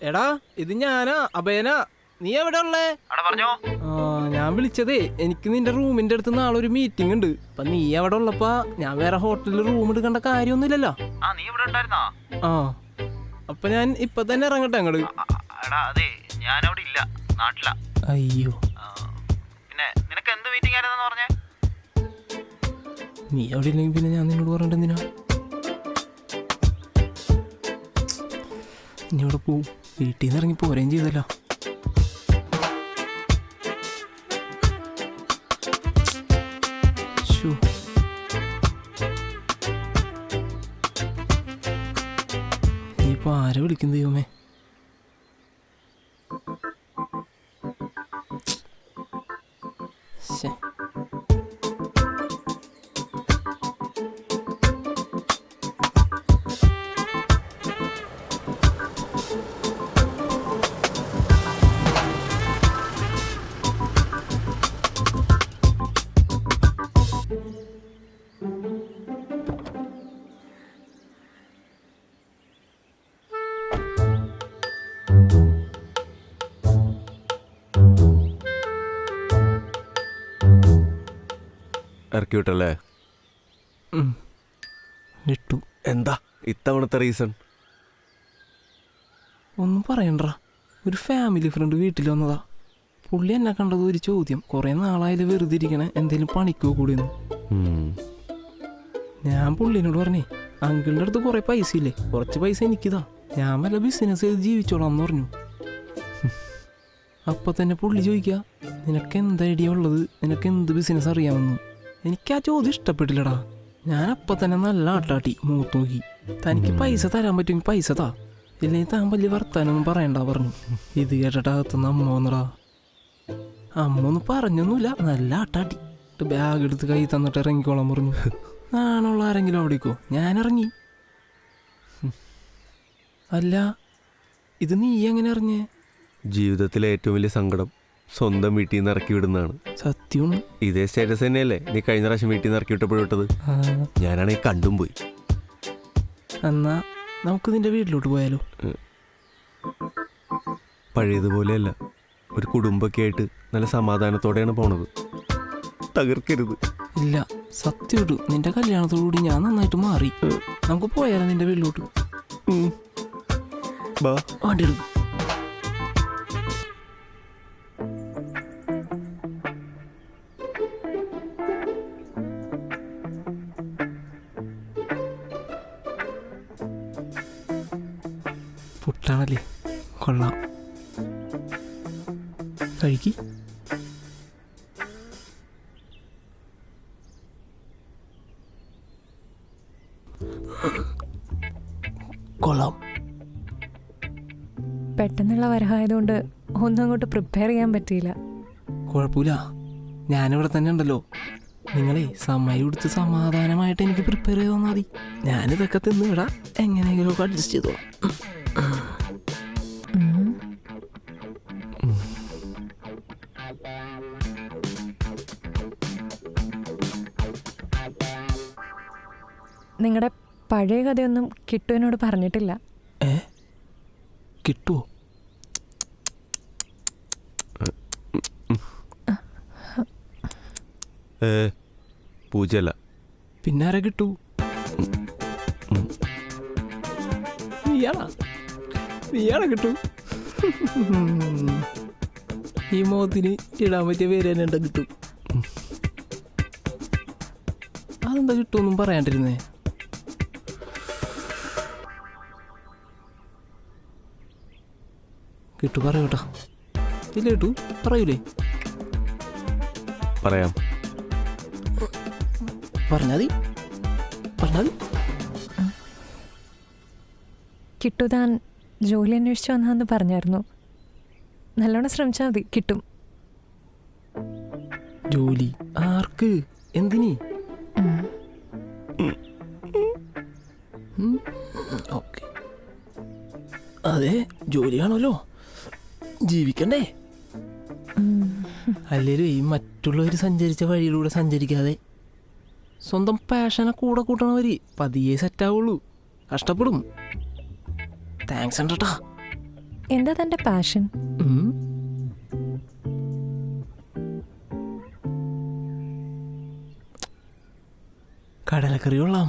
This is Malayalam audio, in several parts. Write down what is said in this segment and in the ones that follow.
എടാ ഇത് ഞാനാ അഭയനാ. നീ എവിടെ ഉള്ളേ? ഞാൻ വിളിച്ചതേ എനിക്ക് നിന്റെ റൂമിന്റെ അടുത്ത് നാളെ ഒരു മീറ്റിംഗ് ഉണ്ട്. അപ്പൊ നീ എവിടെ ഉള്ളപ്പാ ഞാൻ വേറെ ഹോട്ടലിൽ റൂം എടുക്കേണ്ട കാര്യമൊന്നുമില്ലല്ലോ. ആ അപ്പൊ ഞാൻ ഇപ്പൊ തന്നെ ഇറങ്ങട്ടെ അങ്ങോട്ട്? അയ്യോ നീ അവിടെ ഇല്ലെങ്കിൽ പിന്നെ ഞാൻ നിന്നോട് പറഞ്ഞിട്ട് എന്തിനാ? നീ ഇവിടെ പോവും, വീട്ടിൽ നിന്ന് ഇറങ്ങി പോരുകയും ചെയ്തല്ലോ. ഇനിയിപ്പോ ആരെ വിളിക്കും ദൈവമേ? ഇറക്കി വിട്ടല്ലേ? വിട്ടു. എന്താ ഇത്തവണത്തെ റീസൺ? ഒന്നും പറയണ്ട, ഒരു ഫാമിലി ഫ്രണ്ട് വീട്ടിൽ വന്നതാ. പുള്ളി എന്നെ കണ്ടത് ഒരു ചോദ്യം, കുറെ നാളായാലും വെറുതെ ഇരിക്കണേ എന്തേലും പണിക്കോ കൂടിയെന്ന്. ഞാൻ പുള്ളിനോട് പറഞ്ഞേ അങ്കിളിൻ്റെ അടുത്ത് കുറെ പൈസ ഇല്ലേ, കുറച്ച് പൈസ എനിക്കിതാ, ഞാൻ വല്ല ബിസിനസ് ചെയ്ത് ജീവിച്ചോളാം എന്ന് പറഞ്ഞു. അപ്പൊ തന്നെ പുള്ളി ചോദിക്കുക, നിനക്ക് എന്താ ഐഡിയ ഉള്ളത്, നിനക്ക് എന്ത് ബിസിനസ് അറിയാമെന്ന്. എനിക്ക് ആ ചോദ്യം ഇഷ്ടപ്പെട്ടില്ലടാ. ഞാൻ അപ്പം തന്നെ നല്ല ആട്ടാട്ടി മൂത്ത് നോക്കി. തനിക്ക് പൈസ തരാൻ പറ്റുമെങ്കിൽ പൈസ താ, ഇല്ലെങ്കിൽ താൻ വലിയ വർത്താനൊന്നും പറയണ്ട പറഞ്ഞു. ഇത് കേട്ടിട്ട് അകത്തുനിന്ന് അമ്മ വന്നടാ. അമ്മ ഒന്നും പറഞ്ഞൊന്നുമില്ല, നല്ല ആട്ടാട്ടി. ബാഗ് എടുത്ത് കൈ തന്നിട്ട് ഇറങ്ങിക്കോളാൻ പറഞ്ഞു. ഞാനുള്ള ആരെങ്കിലും അവിടേക്കോ? ഞാൻ ഇറങ്ങി. അല്ല ഇത് നീ എങ്ങനെ അറിഞ്ഞേ? ജീവിതത്തിലെ ഏറ്റവും വലിയ സങ്കടം സ്വന്തം വീട്ടിൽ നിന്ന് ഇറക്കി വിടുന്നതാണ്. സത്യം. ഇതേ സ്റ്റാറ്റസ് തന്നെയല്ലേ നീ കഴിഞ്ഞ പ്രാവശ്യം വീട്ടിൽ നിന്ന് ഇറക്കി വിട്ടപ്പോഴോട്ടത്? ഞാനാണെങ്കിൽ കണ്ടും പോയി. എന്നാ നമുക്ക് നിന്റെ വീട്ടിലോട്ട് പോയാലോ? പഴയതുപോലെയല്ല, ഒരു കുടുംബമൊക്കെ ആയിട്ട് നല്ല സമാധാനത്തോടെയാണ് പോണത്. തകർക്കരുത്. ഇല്ല സത്യം, നിന്റെ കല്യാണത്തോടുകൂടി ഞാൻ നന്നായിട്ട് മാറി. നമുക്ക് പോയാലോ നിന്റെ വീട്ടിലോട്ട്? വണ്ടി എടുക്കും. പുട്ടാണല്ലേ, കൊള്ളാം, കഴിക്ക്. കൊള്ളാം. പെട്ടെന്നുള്ള വരഹായതുകൊണ്ട് ഒന്നും അങ്ങോട്ട് പ്രിപ്പയർ ചെയ്യാൻ പറ്റിയില്ല. കുഴപ്പമില്ല, ഞാനിവിടെ തന്നെ ഉണ്ടല്ലോ. നിങ്ങളെ സമയം എടുത്ത് സമാധാനമായിട്ട് എനിക്ക് പ്രിപ്പയർ ചെയ്ത് തന്നാൽ മതി. ഞാനിതൊക്കെ തിന്ന് വിടാം, എങ്ങനെയെങ്കിലും ഒക്കെ അഡ്ജസ്റ്റ് ചെയ്തോളാം. നിങ്ങളുടെ പഴയ കഥയൊന്നും കിട്ടുവിനോട് പറഞ്ഞിട്ടില്ല. കിട്ടുവോ? പൂജയല്ല പിന്നെ ആരെ കിട്ടൂ? നീയാണോ കിട്ടൂ? ഈ മോത്തിന് ഇടാൻ പറ്റിയ പേര് തന്നെ എന്താ കിട്ടും? അതെന്താ കിട്ടുമെന്നും പറയാണ്ടിരുന്നേ? കിട്ടു പറയൂട്ടാ. ഇല്ല കിട്ടു പറയൂലേ? പറയാം. പറഞ്ഞാതി. കിട്ടു താൻ ജോലി അന്വേഷിച്ചു വന്നാന്ന് പറഞ്ഞായിരുന്നു. നല്ലോണം ശ്രമിച്ചാൽ മതി, കിട്ടും. ജോലി ആർക്ക്? എന്തിനി? ഓക്കെ, അതെ ജോലിയാണല്ലോ, ജീവിക്കണ്ടേ? അല്ലേലും ഈ മറ്റുള്ളവർ സഞ്ചരിച്ച വഴിയിലൂടെ സഞ്ചരിക്കാതെ സ്വന്തം പാഷനെ കൂടെ കൂട്ടണവര് പതിയെ സെറ്റാവുള്ളൂ. കഷ്ടപ്പെടും. താങ്ക്സ് ഉണ്ടട്ടാ. എന്താ തൻ്റെ പാഷൻ? ഉം. കടലക്കറി കൊള്ളാം.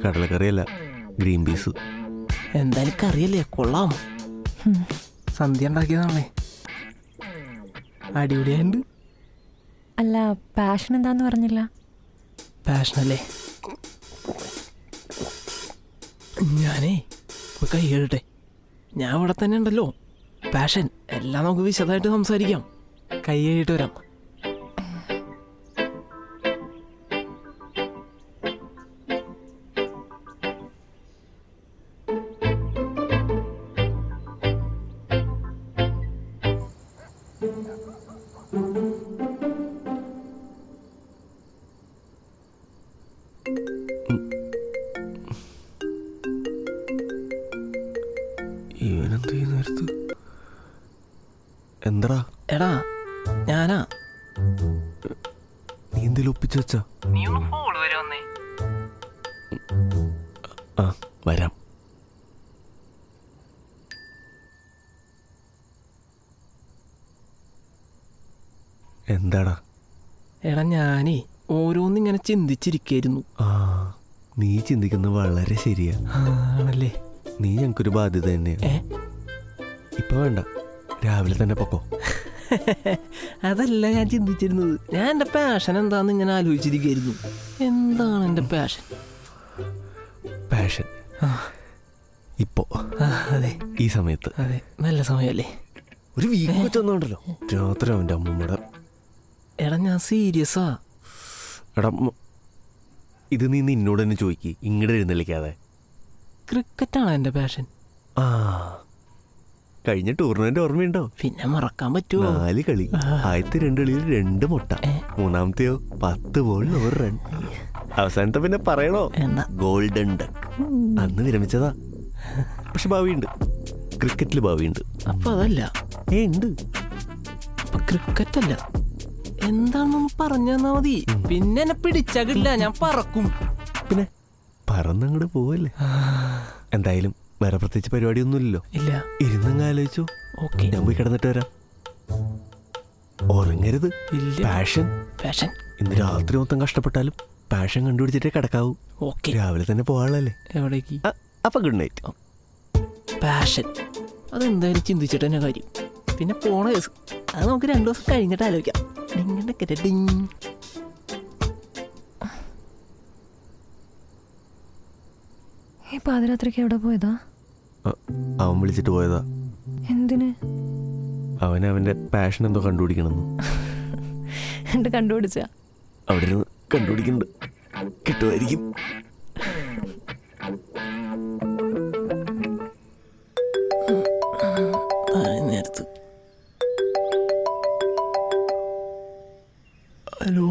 കടലക്കറിയല്ല, ഗ്രീൻ പീസ്. എന്തായാലും കറിയല്ലേ, കൊള്ളാം. സന്ധ്യ ഉണ്ടാക്കിയതാണല്ലേ, അടിപൊളിയായിട്ടുണ്ട്. അല്ല, പാഷൻ എന്താന്ന് പറഞ്ഞില്ല. പാഷനല്ലേ? ഞാനേ പോയി കൈ കഴുകട്ടെ. ഞാൻ ഇവിടെ തന്നെ ഉണ്ടല്ലോ. പാഷൻ എല്ലാം നമുക്ക് വിശദമായിട്ട് സംസാരിക്കാം. കൈ കഴുകിയിട്ട് വരാം. ഇവനെന്ത് ഈ നേരത്ത്? എന്താടാ? എടാ ഞാനാ. നീ എന്തേലും ഒപ്പിച്ചു വെച്ചാ? നീ ഒന്ന് ഫോള് വരെ വന്നേ. ആ വരാം. എന്താടാ? എടാ ഞാനേ ഓരോന്നിങ്ങനെ ചിന്തിച്ചിരിക്കായിരുന്നു. ആ നീ ചിന്തിക്കുന്നത് വളരെ ശരിയാ. ആണല്ലേ? നീ ഞങ്ങൾക്കൊരു ബാധ്യത തന്നെയാ. ഇപ്പൊ വേണ്ട, രാവിലെ തന്നെ പൊക്കോ. അതല്ല ഞാൻ ചിന്തിച്ചിരുന്നത്. ഞാൻ എൻ്റെ പാഷൻ എന്താന്ന് ഇങ്ങനെ ആലോചിച്ചിരിക്കായിരുന്നു. എന്താണ് എൻ്റെ പാഷൻ? പാഷൻ ഇപ്പോ അതെ, ഈ സമയത്ത്. അതെ, നല്ല സമയമല്ലേ? ഒരു വീക്ക് വെച്ചൊന്നുണ്ടല്ലോ രാത്രി അവൻ്റെ അമ്മൂമ്മയുടെ. എടാ ഞാൻ സീരിയസാ. എടാ ഇത് നീ നിന്നോട് തന്നെ ചോദിക്ക്, ഇങ്ങോട്ട് എഴുന്നള്ളിക്കാതെ. ക്രിക്കറ്റാണ് എൻ്റെ പാഷൻ. ആ കഴിഞ്ഞ ടൂർണമെന്റ് ഓർമ്മയുണ്ടോ? പിന്നെ മറക്കാൻ പറ്റുമോ? 4 കളി, ആദ്യത്തെ 2 കളിയിൽ 2 മുട്ട, മൂന്നാമത്തെയോ 10 ബോളിൽ 1 റൺ. അവസാനത്തെ പിന്നെ പറയണോ? Golden duck. അന്ന് വിരമിച്ചതാ. പക്ഷെ ഭാവിയുണ്ട്, ക്രിക്കറ്റിൽ ഭാവിയുണ്ട്. അപ്പൊ അതല്ല. ഉണ്ട്. അപ്പൊ ക്രിക്കറ്റ് അല്ല, എന്താണെന്ന് പറഞ്ഞു തന്നാ മതി. പിന്നെ എന്നെ പിടിച്ചാകില്ല, ഞാൻ പറക്കും. പിന്നെ പറന്നങ്ങോട്ട് പോവല്ലേ. എന്തായാലും വേറെ പ്രത്യേകിച്ച് പരിപാടിയൊന്നുമില്ലല്ലോ. ഇല്ല. ഇരുന്നങ്ങ് ആലോചിച്ചോ. ഓക്കെ, ഞാൻ പോയി കിടന്നിട്ട് വരാം. ഉറങ്ങരുത്. പാഷൻ പാഷൻ ഇന്ന് രാത്രി മൊത്തം കഷ്ടപ്പെട്ടാലും പാഷൻ കണ്ടുപിടിച്ചിട്ടേ കിടക്കാവൂ. ഓക്കെ, രാവിലെ തന്നെ പോവാളല്ലേ. എവിടേക്ക്? അപ്പൊ ഗുഡ് നൈറ്റ്. പാഷൻ അതെന്തായാലും ചിന്തിച്ചിട്ട് തന്നെ കാര്യം. പിന്നെ പോണ കേസ് അത് നമുക്ക് 2 ദിവസം കഴിഞ്ഞിട്ട് ആലോചിക്കാം. ഈ പാതിരാത്രിക്ക് എവിടെ പോയതാ? അവൻ വിളിച്ചിട്ട് പോയതാ. എന്തിന്? അവന്റെ പാഷൻ എന്തോ കണ്ടുപിടിക്കണമെന്ന്. എന്നിട്ട് കണ്ടുപിടിച്ച? അവിടെ ഇരുന്ന് കണ്ടുപിടിക്കുന്നുണ്ട്. കിട്ടുമായിരിക്കും. നേരത്ത്. ഹലോ,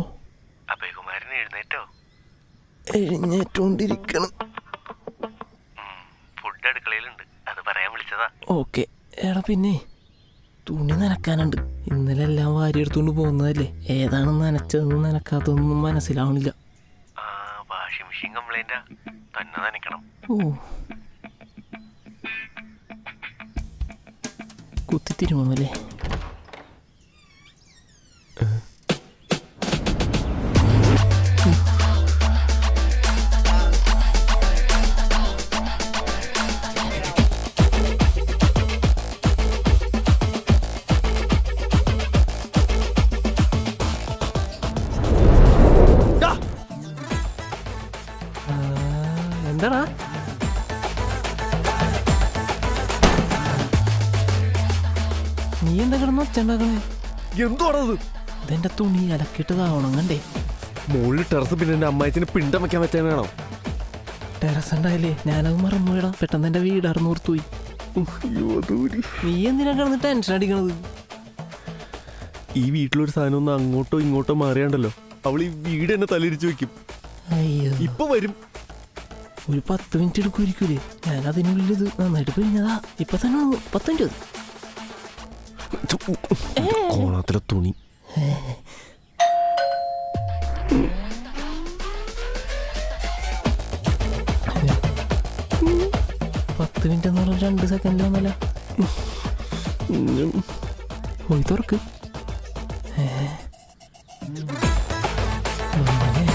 അഭയകുമാരൻ എഴുന്നേറ്റോ? എഴുന്നേറ്റോണ്ടിരിക്കണം. ഫുഡ് അടുക്കളയിലുണ്ട്, അത് പറയാൻ വിളിച്ചതാ. ഓക്കെ. എടാ പിന്നെ തുണി നനക്കാനുണ്ട്. ഇന്നലെ എല്ലാം വാരി എടുത്തുകൊണ്ട് പോകുന്നതല്ലേ, ഏതാണ് നനച്ചതെന്നും നനക്കാത്തതെന്നും മനസ്സിലാവണില്ല. വാഷിംഗ് മെഷീൻ കംപ്ലൈന്റാ, തന്നെ നനയ്ക്കണം. ഓ, കുത്തിത്തിരുമല്ലേ? എന്താടാ? നീ എന്താ കിടന്ന് ഒച്ചുണ്ടാക്കണേ? എന്തോടത്? ഇതെന്റെ തുണി അലക്കിട്ടതാവണം കണ്ടേ. മുകളിൽ ടെറസ് പിന്നെ എന്റെ അമ്മായിച്ചിന് പിണ്ടം വെക്കാൻ പറ്റാനാണോ? ടെറസ് ഉണ്ടായില്ലേ, ഞാനത് മറന്നുപോയടാ. പെട്ടെന്ന് എന്റെ വീട് അറുന്നൂർത്ത് പോയി. നീ എന്തിനാ കിടന്ന് ടെൻഷൻ അടിക്കണത്? ഈ വീട്ടിലൊരു സാധനം ഒന്ന് അങ്ങോട്ടോ ഇങ്ങോട്ടോ മാറിയാണ്ടല്ലോ അവൾ ഈ വീട് എന്നെ തലയിരിച്ചു വെക്കും. അയ്യോ, ഇപ്പൊ വരും. ഒരു 10 മിനിറ്റ് എടുക്കുമായിരിക്കൂലേ? ഞാൻ അതിനുള്ളിൽ ഇത് നന്നായിട്ട് പിഴിഞ്ഞതാ. ഇപ്പൊ തന്നെ 10 മിനിറ്റ്. കോണത്തിലെ തുണി. മിനിറ്റ് എന്ന് പറഞ്ഞാൽ 2 സെക്കൻഡിൽ വന്നല്ല. പോയി തുറക്ക്. വന്നല്ലേ?